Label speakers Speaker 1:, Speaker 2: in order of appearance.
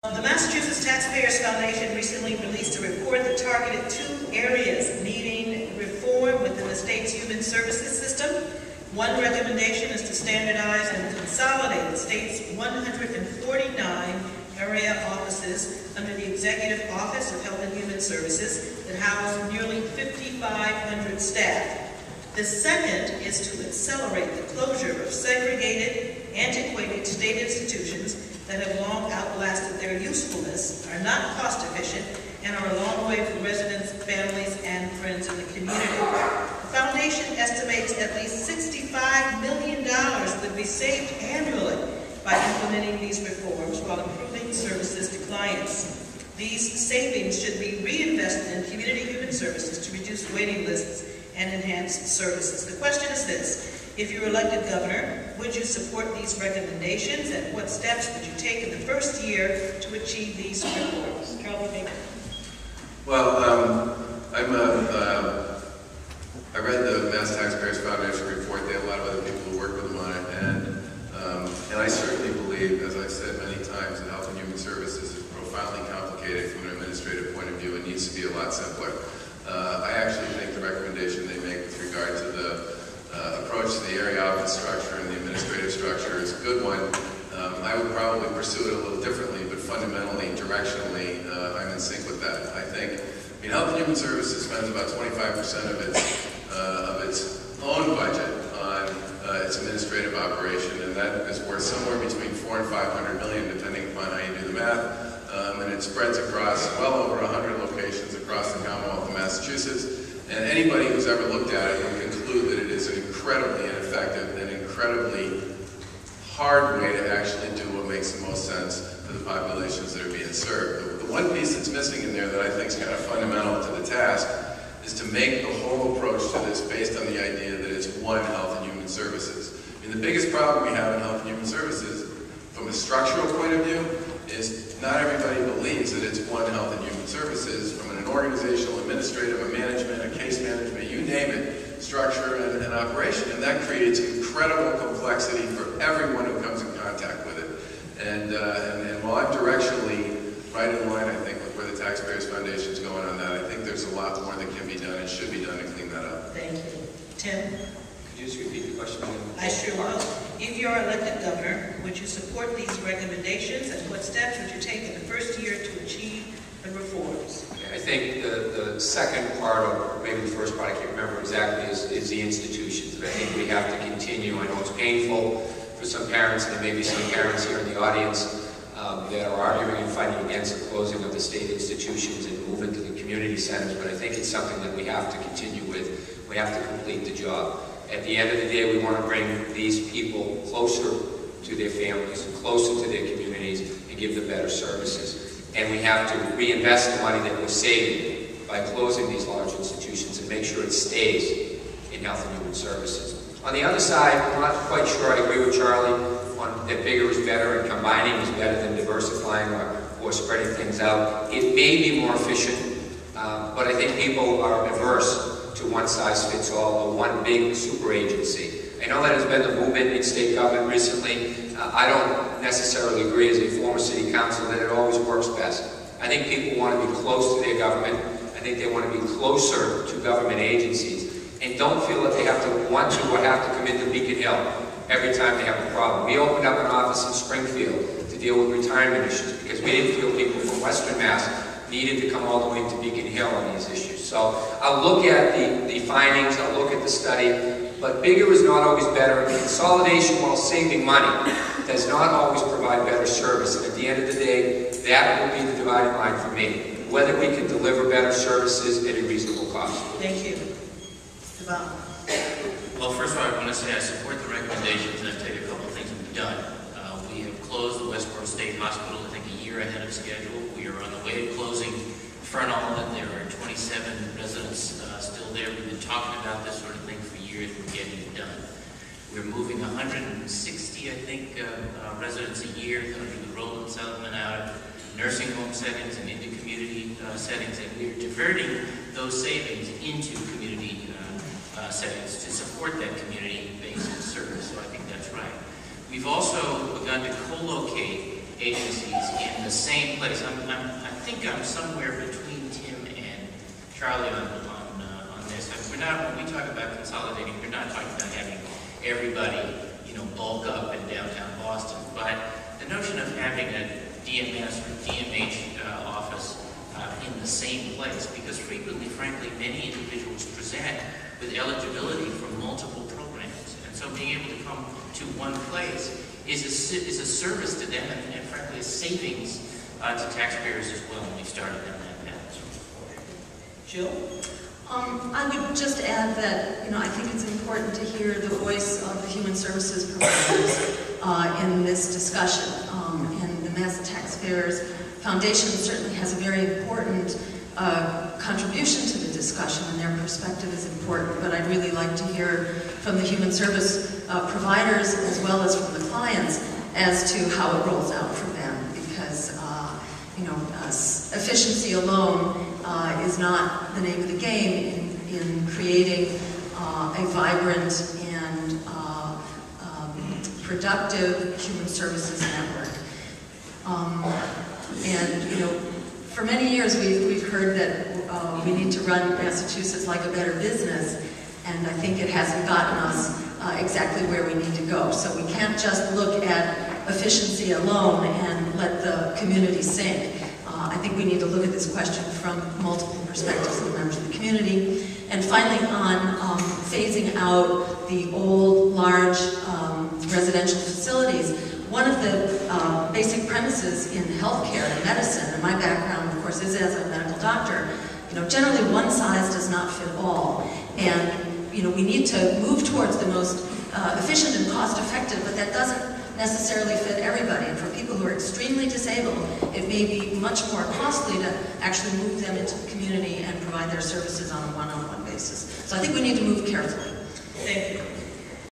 Speaker 1: The Massachusetts Taxpayers Foundation recently released a report that targeted 2 areas needing reform within the state's human services system. One recommendation is to standardize and consolidate the state's 149 area offices under the Executive Office of Health and Human Services that house nearly 5,500 staff. The second is to accelerate the closure of segregated, antiquated state institutions that have long outlasted their usefulness, are not cost efficient, and are a long way from residents, families, and friends in the community. The foundation estimates at least $65 million would be saved annually by implementing these reforms while improving services to clients. These savings should be reinvested in community human services to reduce waiting lists and enhance services. The question is this: if you were elected governor, would you support these recommendations, and what steps would you take in the first year to achieve these reforms? Charlie.
Speaker 2: Well, I read the Mass Taxpayers Foundation report. They have a lot of other people who work with them on it, and I certainly believe, as I've said many times, that health and human services is profoundly complicated from an administrative point of view. It needs to be a lot simpler. I actually think the recommendation they make with regard to the approach to the area office structure and the administrative structure is a good one. I would probably pursue it a little differently, but fundamentally, directionally, I'm in sync with that. I think, Health and Human Services spends about 25% of its own budget on its administrative operation, and that is worth somewhere between $400 and $500 million, depending upon how you do the math. And it spreads across well over 100 locations across the Commonwealth of Massachusetts. And anybody who's ever looked at it would conclude that it is an incredibly ineffective and incredibly hard way to actually do what makes the most sense to the populations that are being served. The one piece that's missing in there that I think is kind of fundamental to the task is to make the whole approach to this based on the idea that it's one health and human services. The biggest problem we have in health and human services, from a structural point of view, is not everybody believes that it's one health and human services. From an organizational, administrative, a management, a case management, you name it, structure and operation, and that creates incredible complexity for everyone who comes in contact with it. And while I'm directionally right in line, I think, with where the Taxpayers Foundation is going on that, I think there's a lot more that can be done and should be done to clean that up.
Speaker 1: Thank you. Tim?
Speaker 3: Could you just repeat the question?
Speaker 1: I sure will. If you're elected governor, would you support these recommendations, and what steps would you take in the first year to achieve the reforms?
Speaker 3: I think the second part, or maybe the first part, I can't remember exactly, is the institutions. And I think we have to continue. I know it's painful for some parents, and there may be some parents here in the audience that are arguing and fighting against the closing of the state institutions and moving to the community centers, but I think it's something that we have to continue with. We have to complete the job. At the end of the day, we want to bring these people closer to their families and closer to their communities and give them better services. And we have to reinvest the money that we're saving by closing these large institutions and make sure it stays in health and human services. On the other side, I'm not quite sure I agree with Charlie on that bigger is better and combining is better than diversifying or spreading things out. It may be more efficient, but I think people are averse to one-size-fits-all or one big super agency. I know that has been the movement in state government recently. I don't necessarily agree as a former city councilor that it always works best. I think people want to be close to their government. I think they want to be closer to government agencies and don't feel that they have to want to or have to come into Beacon Hill every time they have a problem. We opened up an office in Springfield to deal with retirement issues because we didn't feel people from Western Mass needed to come all the way to Beacon Hill on these issues. So I'll look at the findings, I'll look at the study, but bigger is not always better. And consolidation while saving money does not always provide better service. And at the end of the day, that will be the dividing line for me, whether we can deliver better services at a reasonable cost.
Speaker 1: Thank you. Devon.
Speaker 4: Well, first of all, I want to say I support the recommendations, and I'll tell you a couple of things we've done. We have closed the Westboro State Hospital, I think, a year ahead of schedule. We are on the way to closing Fernald. There are 27 residents still there. We've been talking about this sort of thing for years. We're getting it done. We're moving 160, I think, residents a year under the Roland settlement out of nursing home settings and into community settings, and we're diverting those savings into community settings to support that community-based service. So I think that's right. We've also begun to co-locate agencies in the same place. I think I'm somewhere between Tim and Charlie on this. When we talk about consolidating, we're not talking about having everybody, bulk up in downtown Boston, but the notion of having a DMS or DMH office in the same place, because frequently, frankly, many individuals present with eligibility for multiple programs, and so being able to come to one place is a service to them, and frankly, a savings to taxpayers as well, and we started down that path.
Speaker 1: Jill?
Speaker 5: I would just add that, I think it's important to hear the voice of the human services providers in this discussion. And the Mass Taxpayers Foundation certainly has a very important contribution to the discussion, and their perspective is important, but I'd really like to hear from the human service providers as well as from the clients as to how it rolls out for them, because efficiency alone is not the name of the game in creating a vibrant and productive human services network. For many years we've heard that we need to run Massachusetts like a better business, and I think it hasn't gotten us exactly where we need to go. So we can't just look at efficiency alone and let the community sink. I think we need to look at this question from multiple perspectives of the members of the community. And finally, on phasing out the old, large residential facilities, one of the basic premises in healthcare and medicine, and my background, of course, is as a medical doctor, generally one size does not fit all. And, we need to move towards the most efficient and cost-effective, but that doesn't necessarily fit everybody. And for people who are extremely disabled, it may be much more costly to actually move them into the community and provide their services on a one-on-one basis. So I think we need to move carefully.
Speaker 1: Thank you.